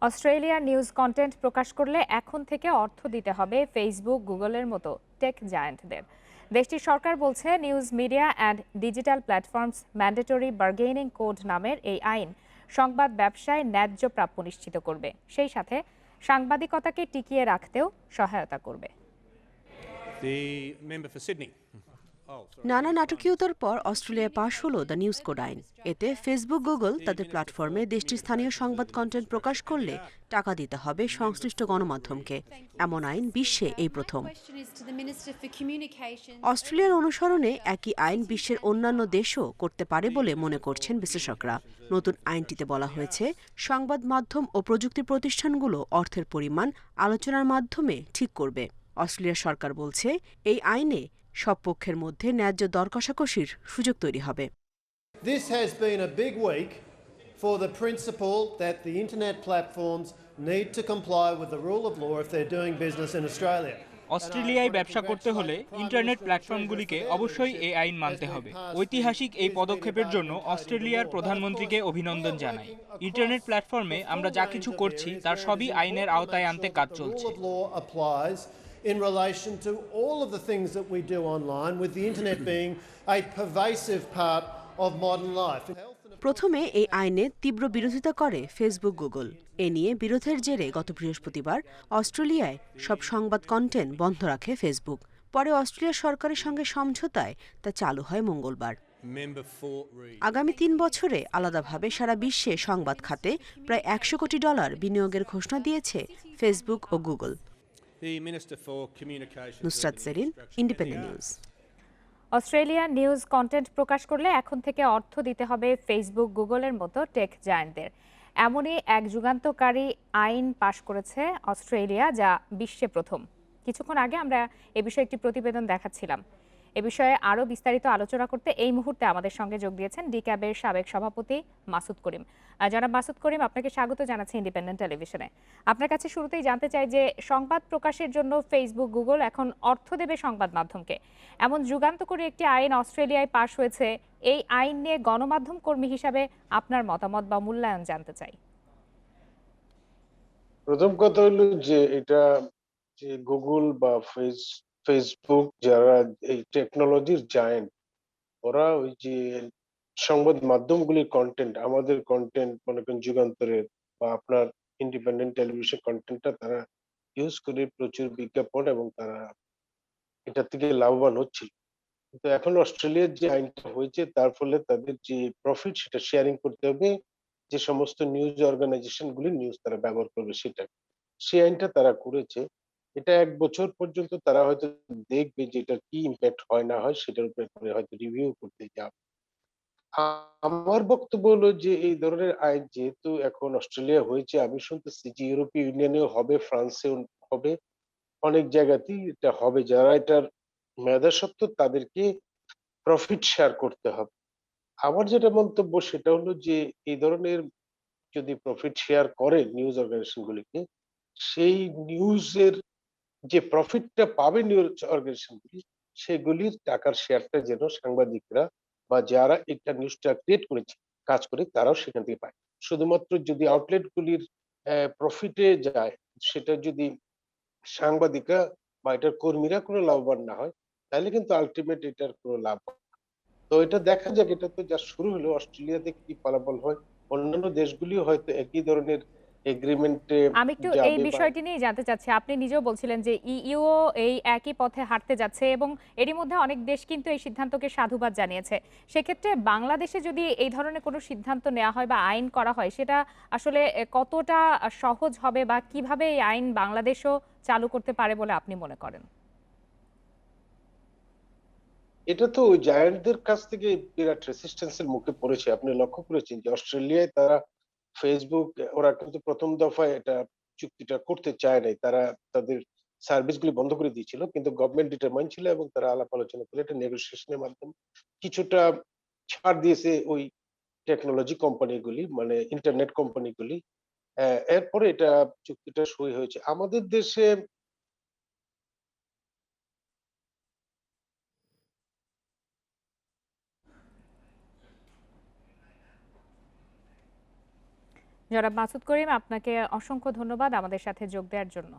অস্ট্রেলিয়ার news content প্রকাশ করলে এখন থেকে অর্থ দিতে হবে ফেসবুক, গুগলের মতো টেক জায়ান্টদের। দেশটির সরকার বলছে news media and digital platforms mandatory bargaining code নামের এই আইন সংবাদ ব্যবসায় ন্যায্য প্রাপ্য নিশ্চিত করবে, সেই সাথে সাংবাদিকতাকে টিকিয়ে রাখতেও সহায়তা করবে। নানা নাটকীয়তার পর অস্ট্রেলিয়ায় পাশ হলো দ্য নিউজ কোড আইন। এতে ফেসবুক, গুগল তাদের প্ল্যাটফর্মে দেশটির স্থানীয় সংবাদ কন্টেন্ট প্রকাশ করলে টাকা দিতে হবে সংশ্লিষ্ট গণমাধ্যমকে। এমন আইন বিশ্বে এই প্রথম। অস্ট্রেলিয়ার অনুসরণে একই আইন বিশ্বের অন্যান্য দেশও করতে পারে বলে মনে করছেন বিশ্লেষকরা। নতুন আইনটিতে বলা হয়েছে, সংবাদ মাধ্যম ও প্রযুক্তি প্রতিষ্ঠানগুলো অর্থের পরিমাণ আলোচনার মাধ্যমে ঠিক করবে। অস্ট্রেলিয়ার সরকার বলছে, এই আইনে সব পক্ষের মধ্যে ন্যায্য দর কষাকষির সুযোগ তৈরি হবে। This has been a big week for the principle that the internet platforms need to comply with the rule of law if they're doing business in Australia. অস্ট্রেলিয়ায় ব্যবসা করতে হলে ইন্টারনেট প্ল্যাটফর্মগুলিকে অবশ্যই এই আইন মানতে হবে। ঐতিহাসিক এই পদক্ষেপের জন্য অস্ট্রেলিয়ার প্রধানমন্ত্রীকে অভিনন্দন জানাই। ইন্টারনেট প্ল্যাটফর্মে আমরা যা কিছু করছি তার সবই আইনের আওতায় আনতে কাজ চলছে। In relation to all of the things that we do online, with the internet being a pervasive part of modern life. প্রথমে এই আইনে তীব্র বিরোধিতা করে ফেসবুক, গুগল। এ নিয়ে বিরোধের জেরে গত বৃহস্পতিবার অস্ট্রেলিয়ায় সব সংবাদ কন্টেন্ট বন্ধ রাখে ফেসবুক। পরে অস্ট্রেলিয়া সরকারের সঙ্গে সমঝোতায় তা চালু হয় মঙ্গলবার। আগামী ৩ বছরে আলাদাভাবে সারা বিশ্বে সংবাদ খাতে প্রায় $100 কোটি বিনিয়োগের ঘোষণা দিয়েছে ফেসবুক ও Google. Nusrat Serin, independent news. অস্ট্রেলিয়ার নিউজ কন্টেন্ট প্রকাশ করলে এখন থেকে অর্থ দিতে হবে ফেসবুক, গুগলের মতো টেক জায়ান্টদের। এমনই এক যুগান্তকারী আইন পাশ করেছে অস্ট্রেলিয়া, যা বিশ্বে প্রথম। কিছুক্ষণ আগে আমরা এ বিষয়ে একটি প্রতিবেদন দেখাচ্ছিলাম। এ বিষয়ে আরও বিস্তারিত আলোচনা করতে এই মুহূর্তে আমাদের সঙ্গে যোগ দিয়েছেন ডিক্যাবের সাবেক সভাপতি মাসুদ করিম। জনাব মাসুদ করিম, আপনাকে স্বাগত জানাচ্ছি ইন্ডিপেন্ডেন্ট টেলিভিশনে। আপনার কাছে শুরুতেই জানতে চাই যে সংবাদ প্রকাশের জন্য ফেসবুক, গুগল এখন অর্থ দেবে সংবাদ মাধ্যমকে। এমন যুগান্তকারী একটি আইন অস্ট্রেলিয়ায় পাশ হয়েছে। এই আইন নিয়ে গণমাধ্যম কর্মী হিসাবে আপনার মতামত বা মূল্যায়ন জানতে চাই। প্রথম কথা হলো যে এটা যে গুগল বা ফেসবুক, যারা এই টেকনোলজির জায়েন্ট, ওরা ওই যে সংবাদ মাধ্যমগুলির কন্টেন্ট, আমাদের কন্টেন্ট মনে করেন যুগান্তরের বা আপনার ইন্ডিপেন্ডেন্ট টেলিভিশন কন্টেন্টটা তারা ইউজ করে প্রচুর বিজ্ঞাপন, এবং তারা এটা থেকে লাভবান হচ্ছিল। কিন্তু এখন অস্ট্রেলিয়ার যে আইনটা হয়েছে তার ফলে তাদের যে প্রফিট সেটা শেয়ারিং করতে হবে যে সমস্ত নিউজ অর্গানাইজেশন গুলি নিউজ তারা ব্যবহার করবে সেটা, সেই আইনটা তারা করেছে। এটা 1 বছর পর্যন্ত তারা হয়তো দেখবে যে এটা কি ইম্প্যাক্ট হয় না হয়, সেটার উপরে হয়তো রিভিউ করতে যাবে। আমার বক্তব্য হলো যে এই ধরনের আইন যেহেতু এখন অস্ট্রেলিয়া হয়েছে, আমি শুনতেছি যে ইউরোপীয় ইউনিয়নেও হবে, ফ্রান্সেও হবে, অনেক জায়গাতেই এটা হবে। যারা এটার মেধাস্বত্ব তাদেরকে প্রফিট শেয়ার করতে হবে। আমার যেটা মন্তব্য সেটা হলো যে এই ধরনের যদি প্রফিট শেয়ার করে নিউজ অর্গানাইজেশন গুলিকে, সেই নিউজের যে প্রফিটটা পাবে নিউজ অর্গানাইজেশন গুলি, সেগুলির টাকার শেয়ারটা যেন সাংবাদিকরা বা যারা একটা নিউজটা ক্রিয়েট করেছে কাজ করে তারাও সেখান থেকে পায়। শুধুমাত্র যদি আউটলেট গুলির প্রফিটে যায়, সেটা যদি সাংবাদিকরা বা এটার কর্মীরা কোনো লাভবান না হয়, তাহলে কিন্তু আলটিমেট এটার কোনো লাভ হয় না। তো এটা দেখা যাক, এটা তো যা শুরু হলো, অস্ট্রেলিয়াতে কি ফলাফল হয়। অন্যান্য দেশগুলিও হয়তো একই ধরনের এগ্রিমেন্টে আমি একটু এই যাবে বা বিষয়টি নিয়ে জানতে চাচ্ছি। আপনি নিজেও বলছিলেন যে ইইউও এই একই পথে হাঁটতে যাচ্ছে এবং এরই মধ্যে অনেক দেশ কিন্তু এই সিদ্ধান্তকে সাধুবাদ জানিয়েছে। সেক্ষেত্রে বাংলাদেশে যদি এই ধরনের কোনো সিদ্ধান্ত নেওয়া হয় বা আইন করা হয়, সেটা আসলে কতটা সহজ হবে বা কিভাবে এই আইন বাংলাদেশও চালু করতে পারে বলে আপনি মনে করেন? এটা তো ওই জায়ান্টদের কাছ থেকে বিরাট রেসিস্টেন্স এর মুখে পড়েছে। আপনি লক্ষ্য করেছেন যে অস্ট্রেলিয়ায় তারা ফেসবুক, ওরা কিন্তু প্রথম দফায় এটা চুক্তিটা করতে চায় নাই। তারা তাদের সার্ভিস গুলি বন্ধ করে দিয়েছিল, কিন্তু গভর্নমেন্ট ডিটারমাইন্ড ছিল এবং তারা আলাপ আলোচনা করে এটা নেগোসিয়েশনের মাধ্যমে কিছুটা ছাড় দিয়েছে ওই টেকনোলজি কোম্পানিগুলি, মানে ইন্টারনেট কোম্পানিগুলি। এরপরে এটা চুক্তিটা সই হয়েছে আমাদের দেশে। জনাব মাসুদ করিম, আপনাকে অসংখ্য ধন্যবাদ আমাদের সাথে যোগ দেওয়ার জন্য।